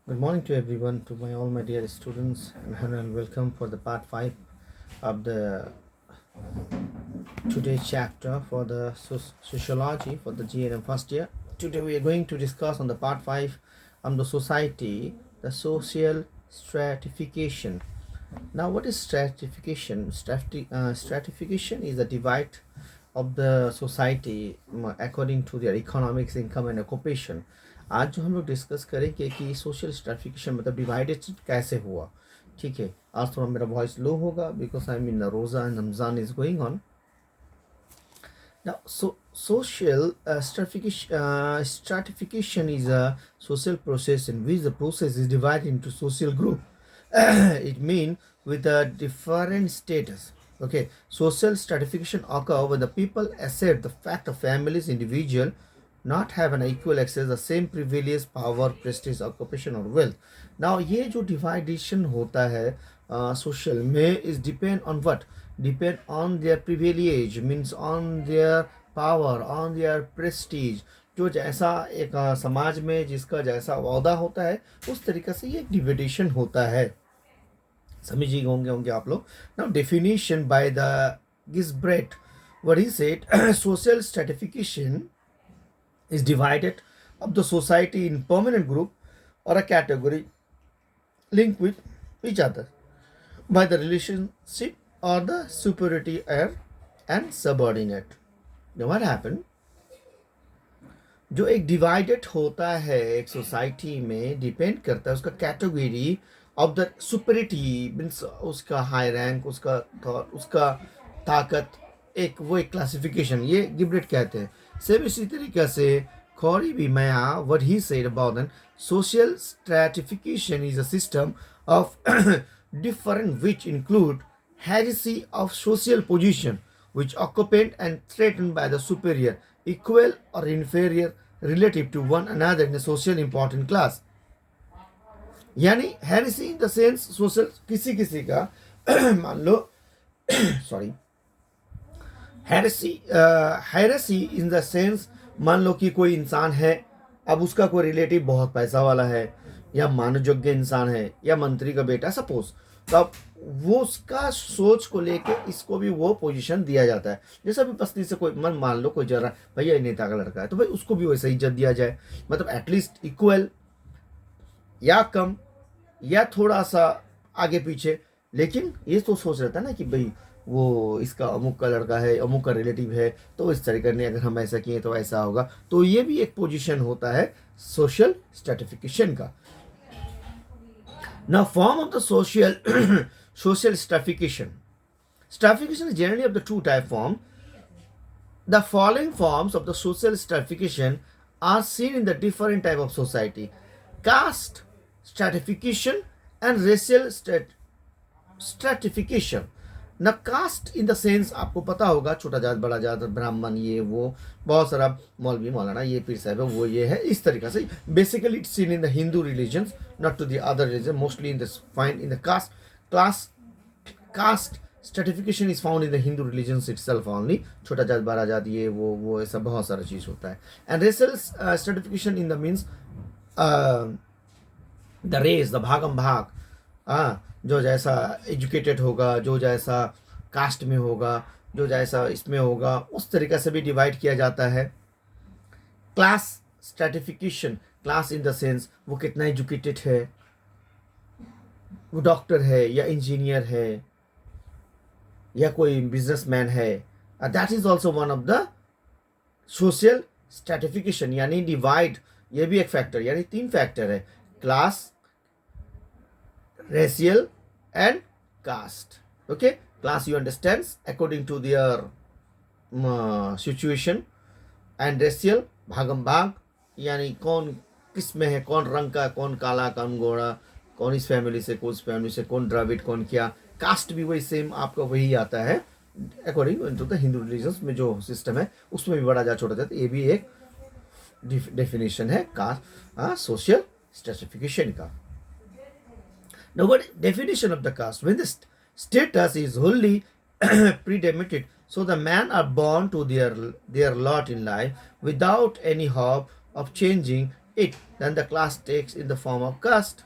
Good morning to everyone, to my all my dear students, and hello and welcome for the part 5 of the today's chapter for the sociology for the GNM first year. Today we are going to discuss on the part 5 on the society, the social stratification. Now, what is stratification? Stratification is a divide of the society according to their economics, income and occupation. आज जो हम लोग discuss करेंगे कि social stratification मतलब divided कैसे हुआ. ठीक है, आज थोड़ा मेरा वॉइस लो होगा बिकॉज आई मीन रोज़ा and Ramzan is going on. Now, social stratification is a social process in which the process is divided into social group. It means with a different status. Okay, social stratification occur when the people accept the fact of families, individual, not have an equal access the same privilege, power, prestige, occupation or wealth. Now ये जो dividation होता है social में is depend on what? Depend on their privilege, means on their power, on their prestige. जो जैसा एक समाज में जिसका जैसा वादा होता है उस तरीके से ये डिविडेशन होता है. समझिए होंगे आप लोग. Now definition by the Gisbert, what he said, social stratification is divided of the society in permanent group or a category linked with each other by the relationship or the superiority and subordinate. Now what happened? जो एक divided होता है एक society में depend करता है उसका category of the सुपरिटी, means उसका हाई रैंक, उसका ताकत, एक वो एक क्लासिफिकेशन, ये गिब्रेट कहते हैं. सेम इसी तरीके से Corey B. Maya, what he said about then, social stratification is a system of different which include hierarchy of social position which occupied and threatened by the superior, equal or inferior relative to one another in a social important class. यानी hierarchy in the sense social किसी किसी का मान लो sorry hierarchy in the sense, मान लो कि कोई इंसान है, अब उसका कोई रिलेटिव बहुत पैसा वाला है या मानयोग्य इंसान है या मंत्री का बेटा सपोज, तो अब वो उसका सोच को लेके इसको भी वो पोजीशन दिया जाता है. जैसे अभी बस्ती से कोई मान लो कोई जरा भैया नेता का लड़का है तो भाई उसको भी वैसा इज्जत दिया जाए, मतलब एटलीस्ट इक्वल या कम या थोड़ा सा आगे पीछे. लेकिन ये तो सोच रहता है ना कि भाई वो इसका अमुक का लड़का है, अमुक का रिलेटिव है, तो इस तरह करने अगर हम ऐसा किए तो ऐसा होगा. तो ये भी एक पोजीशन होता है सोशल स्ट्रैटिफिकेशन का. Now form of the social stratification. Stratification is generally of the two type form. The following forms of the social stratification are seen in the different type of society: caste stratification and racial stratification. न cast in the sense आपको पता होगा, छोटा जात बड़ा जात ब्राह्मण ये वो बहुत सारा मौलवी मौलाना ये पीर साहब है वो ये है, इस तरीके से. Basically it's seen in the Hindu religions, not to the other religion. Mostly in the find in the caste stratification is found in the Hindu religions itself only. छोटा जात बड़ा जात ये वो ऐसा बहुत सारा चीज़ होता है. And racial stratification in the means the race, the भागम भाग, जो जैसा एजुकेटेड होगा, जो जैसा कास्ट में होगा, जो जैसा इसमें होगा, उस तरीके से भी डिवाइड किया जाता है. Class stratification, class in the sense वो कितना एजुकेटेड है, वो डॉक्टर है या इंजीनियर है या कोई बिजनेसमैन है, that is also one of the social stratification. यानी डिवाइड, ये भी एक फैक्टर, यानी 3 फैक्टर है: class, racial and caste. Okay, class you understand according to their situation, and racial भागम भाग, यानी कौन किस में है, कौन रंग का, कौन काला, कौन गोरा, कौन इस फैमिली से, कौन इस फैमिली से, कौन द्रविड़, कौन क्या. कास्ट भी वही सेम आपका वही आता है according to the Hindu religions में जो सिस्टम है उसमें भी बड़ा जा छोटा जाता है. ये भी एक डेफिनेशन है कास्ट सोशल स्ट्रैटिफिकेशन का. Now, what definition of the caste? When the status is wholly predetermined, so the men are born to their lot in life without any hope of changing it, then the class takes in the form of caste.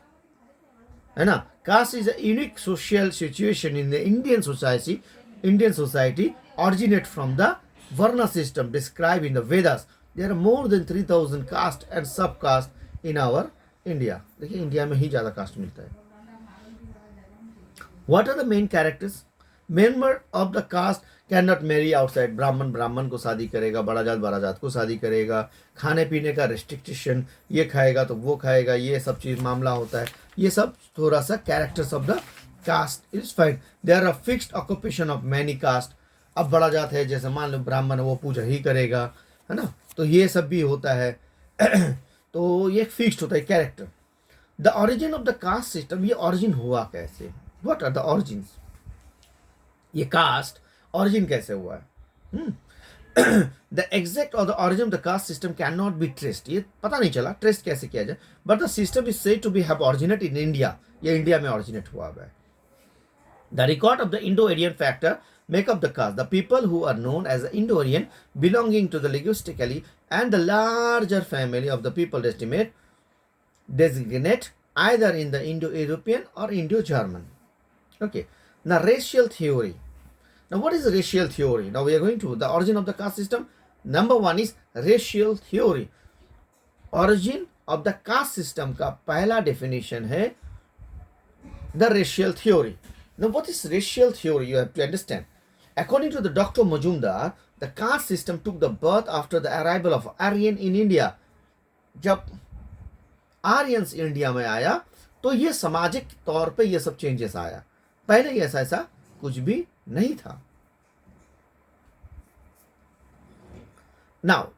है ना. Caste is a unique social situation in the Indian society originate from the Varna system described in the Vedas. There are more than 3000 caste and subcaste in our India. देखिए India में ही ज़्यादा cast मिलता है. What are the main characters? Member of the caste cannot marry outside. ब्राह्मण ब्राह्मण को शादी करेगा, बड़ा जात को शादी करेगा, खाने पीने का रिस्ट्रिक्शन, ये खाएगा तो वो खाएगा, ये सब चीज़ मामला होता है. ये सब थोड़ा सा characters of the caste is fine. There are fixed occupation of many caste. अब बड़ा जात है, जैसे मान लो ब्राह्मण वो पूजा ही करेगा, है ना, तो ये सब भी होता है. तो ये फिक्स्ड होता है character. The origin of the caste system, ये ऑरिजिन हुआ कैसे? What are the origins? ये कास्ट ऑरिजिन कैसे हुआ है? द एग्जैक्ट और the origin of the caste system can not be traced. ये पता नहीं चला ट्रेस कैसे किया जाए, but the system is said to be have originate in India. ये इंडिया में ऑरिजिनेट हुआ है. The record of the Indo-Aryan factor make up the caste. The people who are known as the Indo-Aryan belonging to the linguistically and the larger family of the people designate either in the Indo-European or Indo-German. Okay. Now racial theory. Now what is racial theory? Now we are going to the origin of the caste system. Number one is racial theory. Origin of the caste system का पहला definition है the racial theory. Now what is racial theory? You have to understand. According to the Dr. Majumdar, the caste system took the birth after the arrival of Aryan in India. जब Aryans India में आया तो ये सामाजिक तौर पे ये सब चेंजेस आया. पहले ऐसा कुछ भी नहीं था. Now,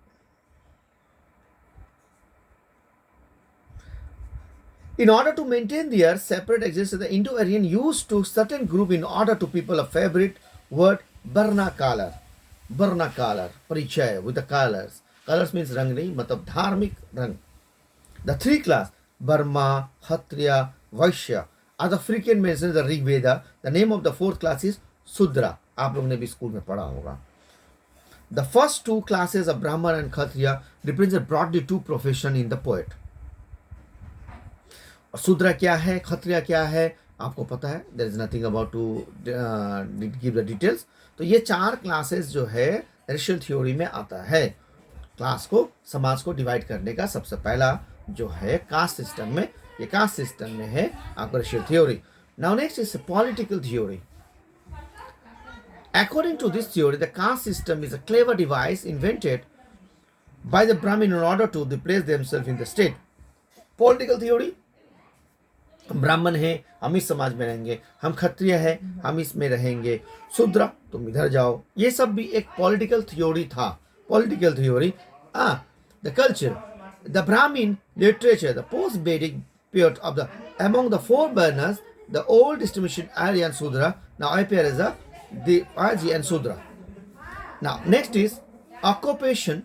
in order to maintain their separate existence, the Indo-Aryan used to certain group in order to people a favorite word vernacular. Vernacular, परिचय with the colors. Colors means रंग नहीं, मतलब धार्मिक रंग. The three class, Burma, Kshatriya, Vaishya, are the frequent mentioned in the Rig Veda. The name of the fourth class is Sudra. आप लोगों ने भी स्कूल में पढ़ा होगा. The first two classes of Brahman and Kshatriya represent broadly two profession in the poet. शूद्र क्या है, क्षत्रिय क्या है, आपको पता है. There is nothing about to give the details. तो ये चार क्लासेस जो है रेशियल थ्योरी में आता है. क्लास को, समाज को डिवाइड करने का सबसे पहला जो है कास्ट सिस्टम में, ये कास्ट सिस्टम में है आपका racial theory. Now next is political theory. According to this theory, the caste system is a clever device invented by the Brahmin in order to replace themselves in the state. Political theory, ब्राह्मण है हम इस समाज में रहेंगे, हम क्षत्रिय है हम इसमें रहेंगे, शूद्र तुम इधर जाओ. ये सब भी एक पॉलिटिकल थ्योरी था. Political theory. The culture, the Brahmin literature, the post वैदिक period of the among the four burners, the old distinction Arya and Sudra now appear as the Aji and Sudra. Now next is occupational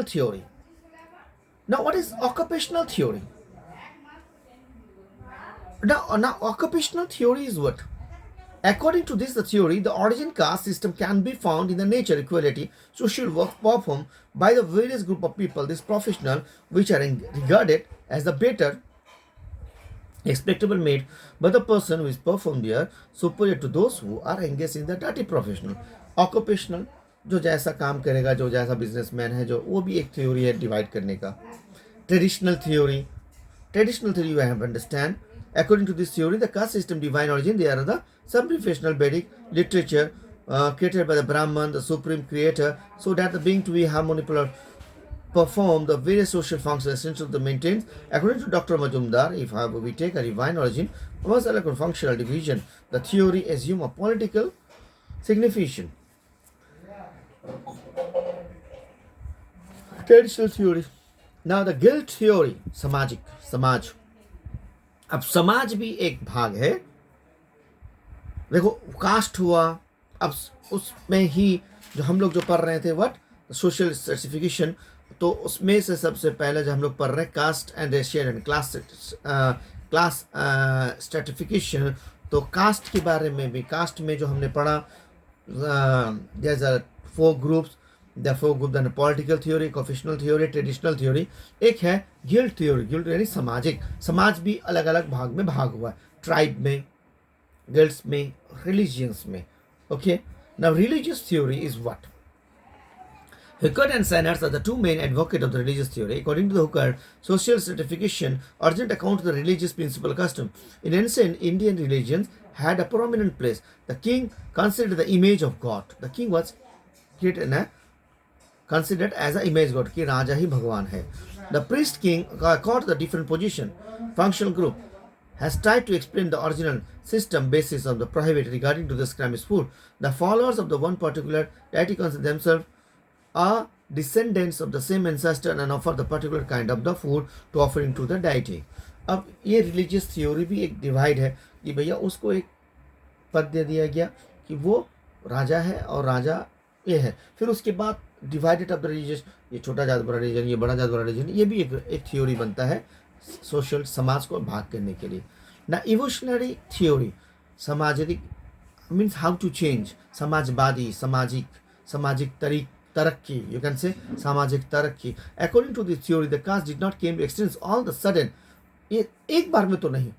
theory. Now what is occupational theory? Now occupational theory is what? According to this the theory, the origin caste system can be found in the nature equality, social work performed by the various group of people, this professional, which are regarded as the better expectable made by the person who is performed there superior to those who are engaged in the dirty professional. Occupational, जो जैसा काम करेगा, जो जैसा businessman है, जो वो भी एक थ्योरी है डिवाइड करने का. Traditional theory you have to understand. According to this theory, the caste system divine origin, they are the sub-professional Vedic literature created by the Brahman, the supreme creator, so that the being to be harmonious perform the various social functions essential to maintain. According to Dr. Majumdar, if we take a divine origin, was like a functional division, the theory assume a political signification. Traditional theory. Now the guild theory, समाज. अब समाज भी एक भाग है. देखो cast हुआ, अब उसमें ही जो हम लोग जो पढ़ रहे थे व्हाट सोशल सर्टिफिकेशन, तो उसमें से सबसे पहले जो हम लोग पढ़ रहे हैं caste and racial and class stratification. तो कास्ट के बारे में भी, कास्ट में जो हमने पढ़ा जैसे 4 groups, Therefore, good than political theory, confessional theory, traditional theory. एक है guild theory. Guild यानी सामाजिक, समाज भी अलग अलग भाग में भाग हुआ है, ट्राइब में, guilds में, religions में. Okay. Now, religious theory is what? Hooker and Sennett are the two main advocates of the religious theory. According to the Hooker, social stratification urgent account of the religious principle custom. In ancient Indian religions had a prominent place. The king considered the image of God. The king was created in a considered as an image god कि राजा ही भगवान है. The priest king caught the different position. Functional group has tried to explain the original system basis of the prohibit regarding to the Scram's food. The followers of the one particular deity consider themselves are descendants of the same ancestor and offer the particular kind of the food to offering to the deity. अब ये religious theory भी एक divide है कि भैया उसको एक पद दे दिया गया कि वो राजा है और राजा ये है. फिर उसके बाद डिवाइडेड ऑफ द रिलीजियस, ये छोटा जात बड़ा रिलीजन, ये बड़ा जात बड़ा रिलीजन, ये भी एक थ्योरी बनता है सोशल समाज को भाग करने के लिए. ना इवोशनरी थ्योरी, सामाजिक मीन्स हाउ टू चेंज, समाजवादी, सामाजिक तरक्की, you can say सामाजिक तरक्की. According to this theory, the caste did not came to existence all the sudden. ये एक बार में तो नहीं.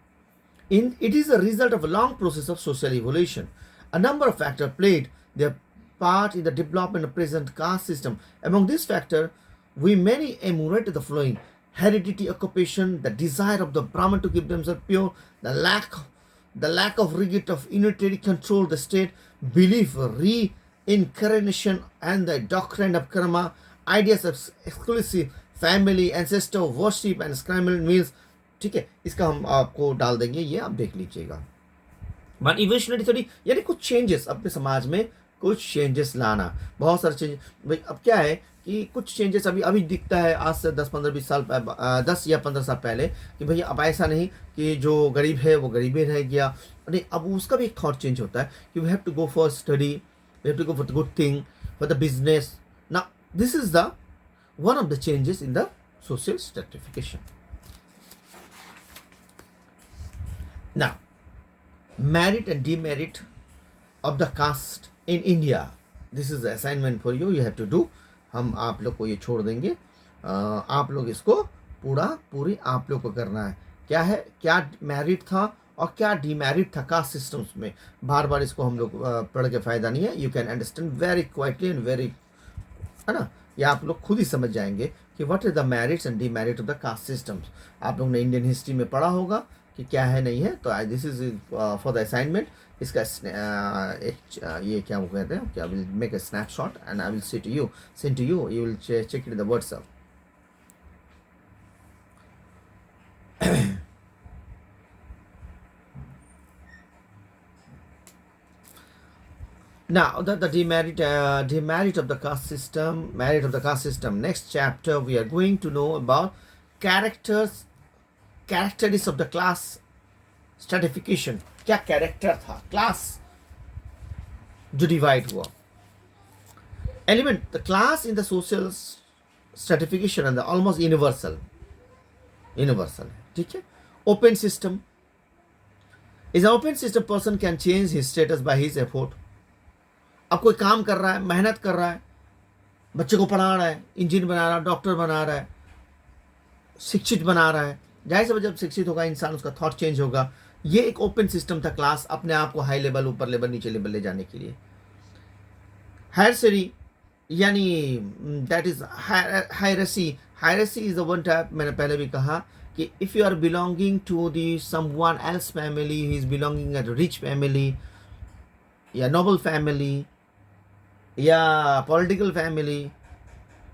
It is a result of a long process of social evolution. A number of factors played their part in the development of present caste system. Among these factors, we many enumerate the following: heredity, occupation, the desire of the Brahmin to keep themselves pure, the lack of rigid of unitary control, the state, belief, reincarnation, and the doctrine of karma, ideas of exclusive family, ancestor worship, and scrambled meals. ठीक है, इसका हम आपको डाल देंगे, ये आप देख लीजिएगा. बट इवोल्यूशनरी थ्योरी यानी कुछ चेंजेस, अपने समाज में कुछ चेंजेस लाना, बहुत सारे चेंजेस. भाई अब क्या है कि कुछ चेंजेस अभी दिखता है आज से 10-15-20 साल 10 या 15 साल पहले कि भैया अब ऐसा नहीं कि जो गरीब है वो गरीब ही रह गया. नहीं, अब उसका भी एक थॉट चेंज होता है कि we have to go for study, we have to go for the good thing, for the business. Now this is the one of the changes in the social stratification. Now, merit and demerit of the caste in India. This is the assignment for you. You have to do. हम आप लोग को ये छोड़ देंगे. आप लोग इसको पूरी आप लोग को करना है. क्या है, क्या मेरिट था और क्या डिमेरिट था कास्ट सिस्टम्स में. बार बार इसको हम लोग पढ़ के फ़ायदा नहीं है. You can understand very quietly and very, है ना, ये आप लोग खुद ही समझ जाएंगे कि what is the merits and demerit of the caste systems. आप लोग ने इंडियन हिस्ट्री में पढ़ा होगा कि क्या है नहीं है. तो this is for the assignment. इसका ये क्या वो कहते हैं, क्या will make a snapshot and I will send to you, you will check it the WhatsApp. Now the demerit of the caste system, merit of the caste system. Next chapter we are going to know about characteristics of the class stratification. क्या character था class जो divide हुआ. Element the class in the social stratification and almost universal है. ठीक है. Open system is open system. Person can change his status by his effort. अब कोई काम कर रहा है, मेहनत कर रहा है, बच्चे को पढ़ा रहा है, इंजीनियर बना रहा है, डॉक्टर बना रहा है, शिक्षित बना रहा है. जाहिर सी बात, जब शिक्षित होगा इंसान उसका थॉट चेंज होगा. ये एक ओपन सिस्टम था क्लास, अपने आप को हाई लेवल, ऊपर लेवल, नीचे लेवल ले जाने के लिए. हायरसी यानी that is hierarchy is the one type. मैंने पहले भी कहा कि if you are belonging to the someone else family, he is belonging at rich family या नोबल फैमिली या पॉलिटिकल फैमिली,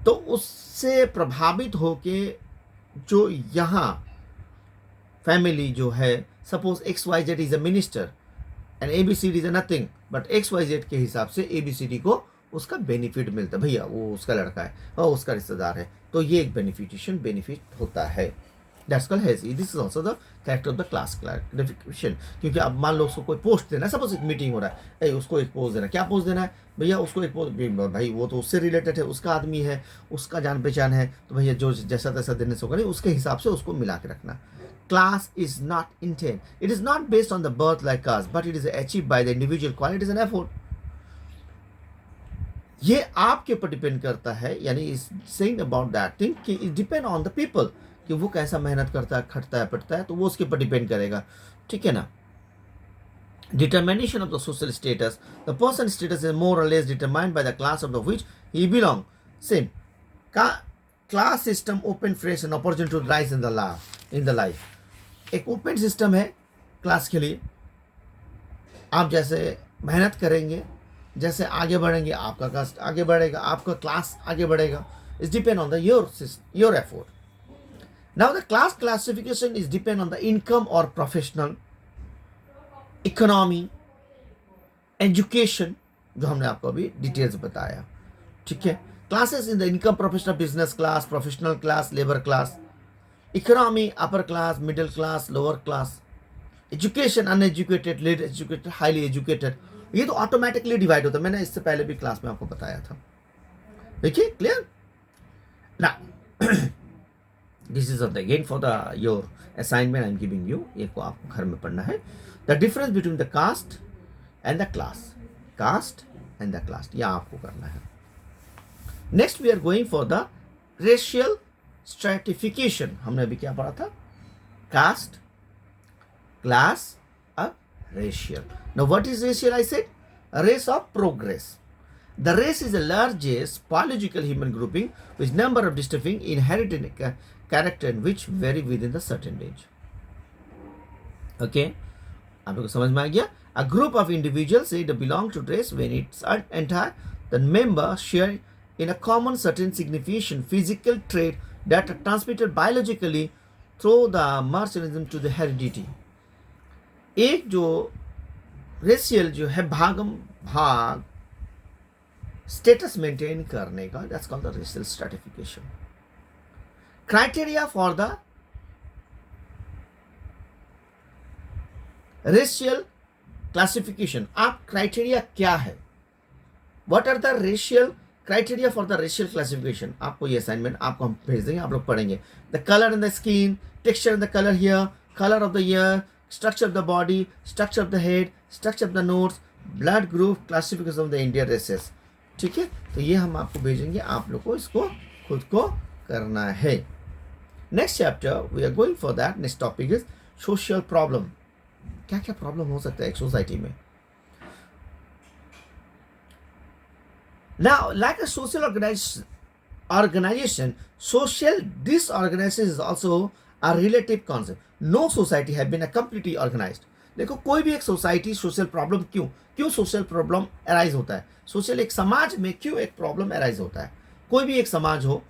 तो उससे प्रभावित होके जो यहाँ फैमिली जो है, suppose XYZ is a minister and ABCD is a nothing, but XYZ के हिसाब से ABCD को उसका बेनिफिट मिलता है. भैया वो उसका लड़का है और उसका रिश्तेदार है, तो ये एक बेनिफिट होता है. That's called hazy. This is also the character of the class classification. क्योंकि अब मान लो उसको कोई पोस्ट देना है, सपोज एक मीटिंग हो रहा है, उसको एक पोस्ट देना. क्या पोस्ट देना है भैया, उसको एक पोस्ट. भाई वो तो उससे रिलेटेड है, उसका आदमी है, उसका जान पहचान है, तो भैया जो जैसा तैसा देने से होगा नहीं, उसके हिसाब से उसको मिला के रखना. Class is not intent. It is not based on the birth like caste, but it is achieved by the individual qualities and effort. ये आपके ऊपर डिपेंड करता है, यानी is saying about that thing कि it depend on the people कि वो कैसा मेहनत करता है, खटता है, पड़ता है, तो वो उसके ऊपर डिपेंड करेगा, ठीक है ना। Determination of the social status. The person's status is more or less determined by the class of the which he belongs. Same. Class system open fresh and opportunity to rise in the life. एक open system है class के लिए। आप जैसे मेहनत करेंगे, जैसे आगे बढ़ेंगे, आपका कास्ट आगे बढ़ेगा, आपका क्लास आगे बढ़ेगा। It's depend on the your effort. Now the class classification is depend on the income और प्रोफेशनल इकोनॉमी, एजुकेशन, जो हमने आपको अभी डिटेल्स बताया, ठीक है। Classes in the income, professional, business class, professional class, labour class, economy, upper class, middle class, lower class, education, uneducated, let educated, highly educated. ये तो ऑटोमेटिकली डिवाइड होता है, मैंने इससे पहले भी क्लास में आपको बताया था। देखिए, क्लियर ना। This is again for the your assignment I am giving you, ये को आपको घर में पढ़ना है। The difference between the caste and the class, caste and the class, यह आपको करना है। Next we are going for the racial stratification. हमने अभी क्या पढ़ा था? कास्ट, क्लास, अब racial. Now what is racial? I said race of progress. The race is the largest biological human grouping with number of distinct inherited character which vary within the certain range. Okay, आप लोग को समझ में आ गया? A group of individuals say they belong to race when it's entire the members share in a common certain significant physical trait that are transmitted biologically through the mechanism to the heredity. एक जो racial जो है भाग status maintain करने का, that's called the racial stratification. Criteria for the racial classification, आप criteria क्या है? What are the racial criteria for the racial classification? आपको ये असाइनमेंट आपको हम भेज देंगे, आप लोग पढ़ेंगे। The colour in the skin, texture in the colour here, colour of the year, structure of the body, structure of the head, structure of the nose, blood group, classification of the Indian races. ठीक है, तो ये हम आपको भेजेंगे, आप लोग को इसको खुद को करना है। Next chapter we are going for that. Next topic is social problem. क्या क्या प्रॉब्लम हो सकता है एक सोसाइटी में? Now like a social organization, social disorganization is also a relative concept. No society have been a completely organized. देखो, कोई भी एक सोसाइटी सोशल प्रॉब्लम क्यों सोशल प्रॉब्लम अराइज होता है? सोशल एक समाज में क्यों एक प्रॉब्लम अराइज होता है? कोई भी एक समाज हो,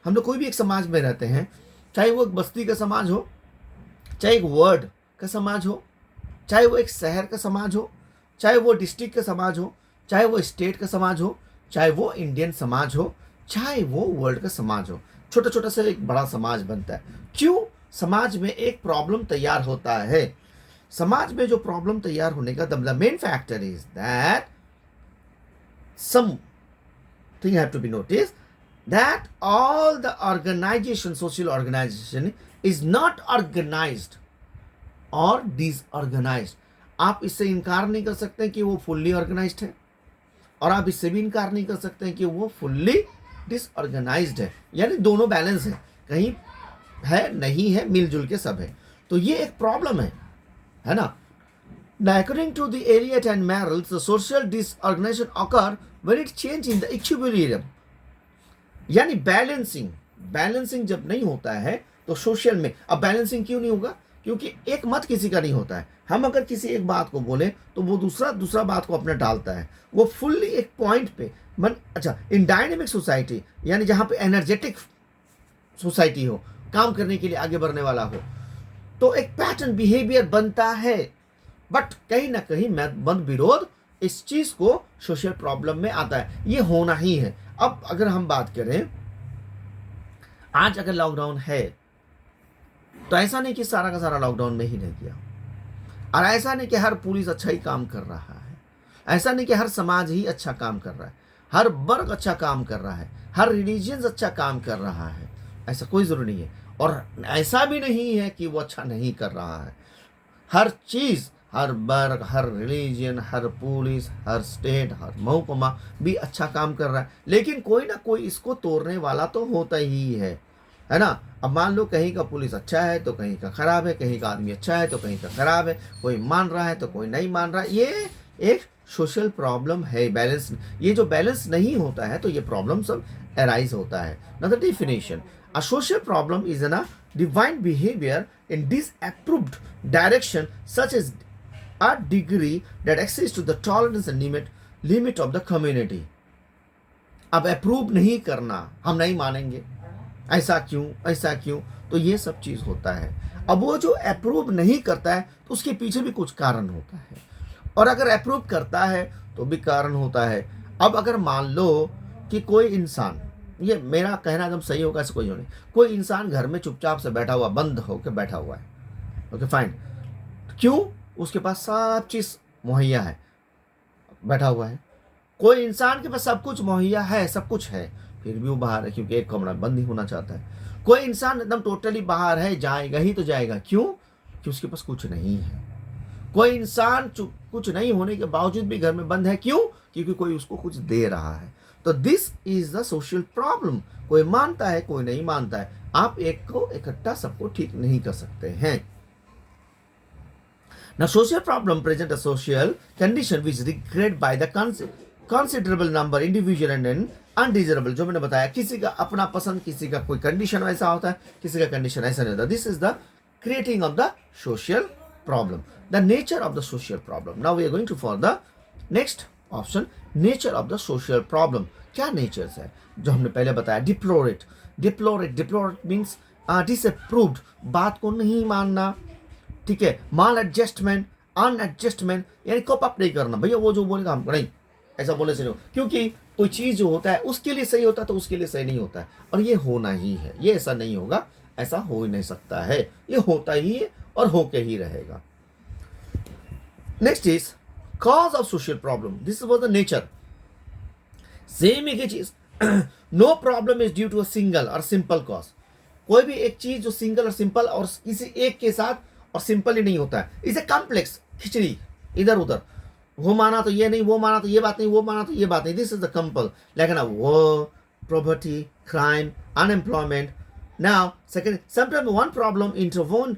हम लोग कोई भी एक समाज में रहते हैं, चाहे वो एक बस्ती का समाज हो, चाहे एक वर्ड का समाज हो, चाहे वो एक शहर का समाज हो, चाहे वो डिस्ट्रिक्ट का समाज हो, चाहे वो स्टेट का समाज हो, चाहे वो इंडियन समाज हो, चाहे वो वर्ल्ड का समाज हो, छोटा छोटा सा एक बड़ा समाज बनता है। क्यों समाज में एक प्रॉब्लम तैयार होता है? समाज में जो प्रॉब्लम तैयार होने का the main factor is that something have to be notice that all the organisation, social organisation is not organised और डिसऑर्गेनाइज्ड। आप इससे इनकार नहीं कर सकते कि वो फुल्ली ऑर्गेनाइज्ड है, और आप इससे भी इनकार नहीं कर सकते कि वो फुल्ली डिसऑर्गेनाइज्ड है, यानी दोनों बैलेंस है, कहीं है नहीं है, मिलजुल के सब है। तो ये एक प्रॉब्लम है ना। According to the Elliot and Merrill, the social disorganization occur when it change in the equilibrium, यानी बैलेंसिंग जब नहीं होता है तो सोशल में। अब बैलेंसिंग क्यों नहीं होगा? क्योंकि एक मत किसी का नहीं होता है। हम अगर किसी एक बात को बोले तो वो दूसरा बात को अपना डालता है, वो फुल्ली एक पॉइंट पे अच्छा, इन डायनेमिक सोसाइटी, यानी जहां पे एनर्जेटिक सोसाइटी हो, काम करने के लिए आगे बढ़ने वाला हो, तो एक पैटर्न बिहेवियर बनता है। बट कहीं ना कहीं मत विरोध इस चीज को सोशल प्रॉब्लम में आता है, ये होना ही है। अब अगर हम बात करें, आज अगर लॉकडाउन है तो ऐसा नहीं कि सारा का सारा लॉकडाउन में ही रह गया, और ऐसा नहीं कि हर पुलिस अच्छा ही काम कर रहा है, ऐसा नहीं कि हर समाज ही अच्छा काम कर रहा है, हर वर्ग अच्छा काम कर रहा है, हर रिलीजियंस अच्छा काम कर रहा है, ऐसा कोई जरूरी नहीं है। और ऐसा भी नहीं है कि वो अच्छा नहीं कर रहा है। हर चीज, हर वर्ग, हर रिलीजन, हर पुलिस, हर स्टेट, हर महकमा भी अच्छा काम कर रहा है, लेकिन कोई ना कोई इसको तोड़ने वाला तो होता ही है ना। अब मान लो कहीं का पुलिस अच्छा है तो कहीं का खराब है, कहीं का आदमी अच्छा है तो कहीं का खराब है, कोई मान रहा है तो कोई नहीं मान रहा है। ये एक सोशल प्रॉब्लम है, बैलेंस। ये जो बैलेंस नहीं होता है तो ये प्रॉब्लम सब अराइज होता है। Now the definition, a social problem is an divine behaviour in disapproved direction such as a degree that exceeds to the tolerance and limit of the community। अब अप्रूव नहीं करना, हम नहीं मानेंगे, ऐसा क्यों, ऐसा क्यों, तो ये सब चीज होता है। अब वो जो अप्रूव नहीं करता है तो उसके पीछे भी कुछ कारण होता है, और अगर अप्रूव करता है तो भी कारण होता है। अब अगर मान लो कि कोई इंसान, ये मेरा कहना एकदम सही होगा, ऐसा कोई नहीं, कोई इंसान घर में चुपचाप से बैठा हुआ, बंद होकर बैठा हुआ है, ओके फाइन, क्यों, उसके पास सब चीज मुहैया है, बैठा हुआ है। कोई इंसान के पास सब कुछ मुहैया है, सब कुछ है, फिर भी वो बाहर है, क्योंकि एक कमरा बंद ही होना चाहता है। कोई इंसान एकदम टोटली बाहर है, जाएगा ही तो जाएगा, क्यों, कि उसके पास कुछ नहीं है। कोई इंसान कुछ नहीं होने के बावजूद भी घर में बंद है, क्यों, क्योंकि कोई उसको कुछ दे रहा है। तो this is the social problem. कोई मानता है, कोई नहीं मानता है। आप एक को इकट्ठा सबको ठीक नहीं कर सकते हैं। Now, social problem present a social condition which is regarded by the considerable number individual and undesirable। जो मैंने बताया, किसी का अपना पसंद, किसी का कोई कंडीशन ऐसा होता है, किसी का कंडीशन ऐसा नहीं होता। This is the creating of the social problem, the nature of the social problem. Now we are going to for the next option, nature of the social problem. क्या नेचर्स है जो हमने पहले बताया? डिप्लोरेट, डिप्लोरेट मीन्स डिसअप्रूव्ड, बात को नहीं मानना, ठीक है। माल एडजस्टमेंट, अनएडजस्टमेंट, यानी कोप अप नहीं करना, भैया वो जो बोलेगा हमको नहीं, ऐसा बोले से नहीं, क्योंकि कोई चीज जो होता है उसके लिए सही होता है तो उसके लिए सही नहीं होता है, और ये होना ही है, ये ऐसा नहीं होगा, ऐसा हो ही नहीं सकता है, ये होता ही है और होके ही रहेगा। Next is cause of social problem, this was the nature. Same एक ही चीज, no problem is due to a single और सिंपल कॉज। कोई भी एक चीज जो सिंगल और सिंपल और किसी एक के साथ और सिंपल ही नहीं होता है, इसे कॉम्प्लेक्स, खिचड़ी, इधर उधर, वो माना तो ये नहीं, वो माना तो ये बात नहीं, वो माना तो ये बात नहीं, दिस इज द कंपल, लेकिन वो property, crime, unemployment. Now second, sometime one problem interwoven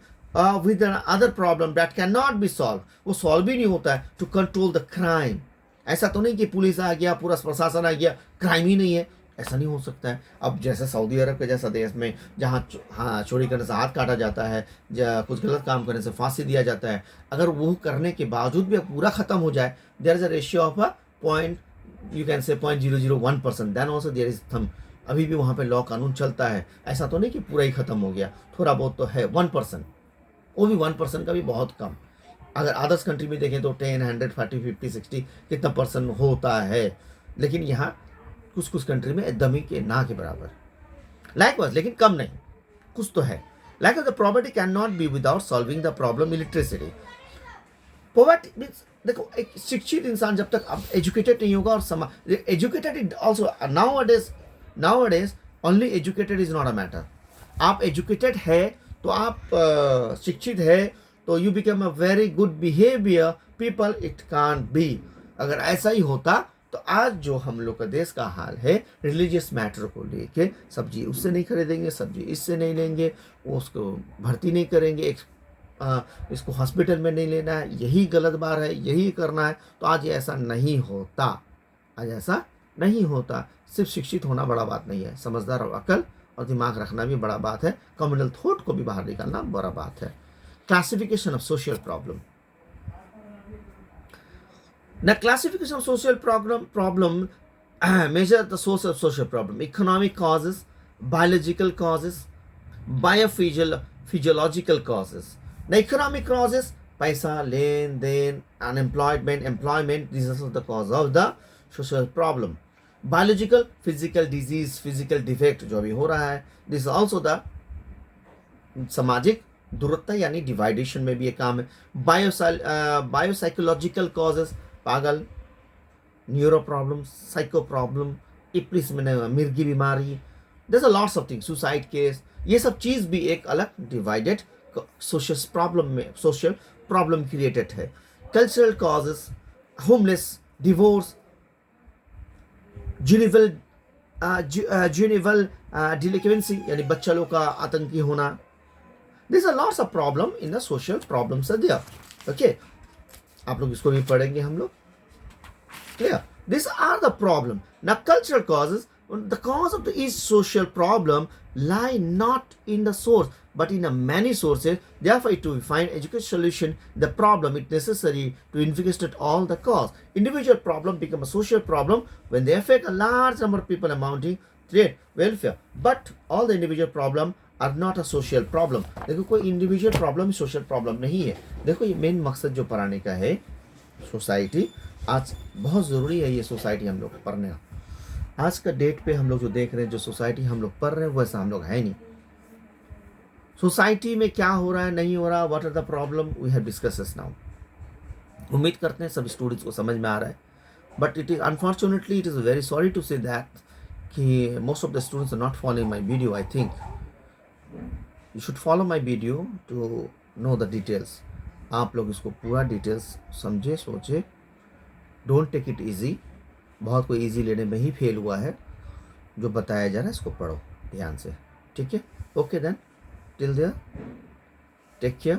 with another problem that can not be solve, वो सॉल्व ही नहीं होता है, टू कंट्रोल द क्राइम। ऐसा तो नहीं कि पुलिस आ गया, पूरा प्रशासन आ गया, क्राइम ही नहीं है, ऐसा नहीं हो सकता है। अब जैसे सऊदी अरब के जैसा देश में जहाँ हाँ चोरी करने से हाथ काटा जाता है, या कुछ गलत काम करने से फांसी दिया जाता है, अगर वो करने के बावजूद भी पूरा खत्म हो जाए, there is a ratio of a point, you can say 0.001%, then also there is थम, अभी भी वहाँ पे लॉ कानून चलता है। ऐसा तो नहीं कि पूरा ही खत्म हो गया, थोड़ा बहुत तो है, 1%, वो भी 1% का भी बहुत कम। अगर अदर्स कंट्री में देखें तो 10, 100, 40, 50, 60 कितना % होता है, लेकिन यहाँ कुछ कुछ कंट्री में एकदम ही के ना के बराबर, लाइकवाइज, लेकिन कम नहीं, कुछ तो है। Like the property can not be without solving the problem illiteracy. Poverty means, देखो एक शिक्षित इंसान जब तक अब एजुकेटेड नहीं होगा, और समाज educated also, now only educated is not a matter. आप एजुकेटेड है तो आप शिक्षित है तो you become a very good behaviour people, it can't be. अगर ऐसा ही होता तो आज जो हम लोग का देश का हाल है, रिलीजियस मैटर को लेके, सब्जी उससे नहीं खरीदेंगे, सब्जी इससे नहीं लेंगे, वो उसको भर्ती नहीं करेंगे, इसको हॉस्पिटल में नहीं लेना है, यही गलत बात है, यही करना है, तो आज ऐसा नहीं होता, आज ऐसा नहीं होता। सिर्फ शिक्षित होना बड़ा बात नहीं है, समझदार और अकल और दिमाग रखना भी बड़ा बात है, कम्युनल थॉट को भी बाहर निकालना बड़ा बात है। Classification of social problem. Now, classification of social problem measure the source of social problem: economic causes, biological causes, biophysiological causes. Now, economic causes, paisa, लेन देन, unemployment, employment, these are the cause of the social problem. Biological, physical disease, physical defect जो भी हो रहा है, this is also the सामाजिक दूरत्व यानी डिवाइडेशन में भी एक काम है। बायोसाइकोलॉजिकल कॉजेस, पागल, न्यूरो प्रॉब्लम, साइको प्रॉब्लम, इप्लिस में मिर्गी बीमारी, there are lots of things, suicide case, ये सब चीज भी एक अलग डिवाइडेड सोशल प्रॉब्लम में, सोशल प्रॉब्लम क्रिएटेड है। cultural causes, homeless, divorce, juvenile juvenile delinquency यानी बच्चा लोग का आतंकी होना. These are lots of problem in the social problems are there. Okay, आप लोग इसको भी पढ़ेंगे हम लोग. Clear? These are the problem. Now cultural causes, the cause of each social problem lie not in the source but in a many sources. Therefore, to find educated solution the problem, it necessary to investigate all the cause. Individual problem become a social problem when they affect a large number of people amounting to welfare. But all the individual problem are not a social problem. देखो कोई individual problem social problem नहीं है. देखो ये main मकसद जो पढ़ाने का है, सोसाइटी आज बहुत ज़रूरी है. ये सोसाइटी हम लोग पढ़ने का आज का डेट पे हम लोग जो देख रहे हैं, जो सोसाइटी हम लोग पढ़ रहे हैं वैसा हम लोग है नहीं. सोसाइटी में क्या हो रहा है नहीं हो रहा, what are the problem, we have discuss this now. उम्मीद करते हैं सब स्टूडेंट्स को समझ में आ रहा है. But it is unfortunately it is very sorry to say that कि most of the students are not following my video. I think you should follow my video to know the details. आप लोग इसको पूरा details समझे सोचे. Don't take it easy. बहुत कोई easy लेने में ही फेल हुआ है. जो बताया जा रहा है इसको पढ़ो ध्यान से. ठीक है. Okay then, till there, take care.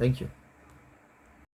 Thank you.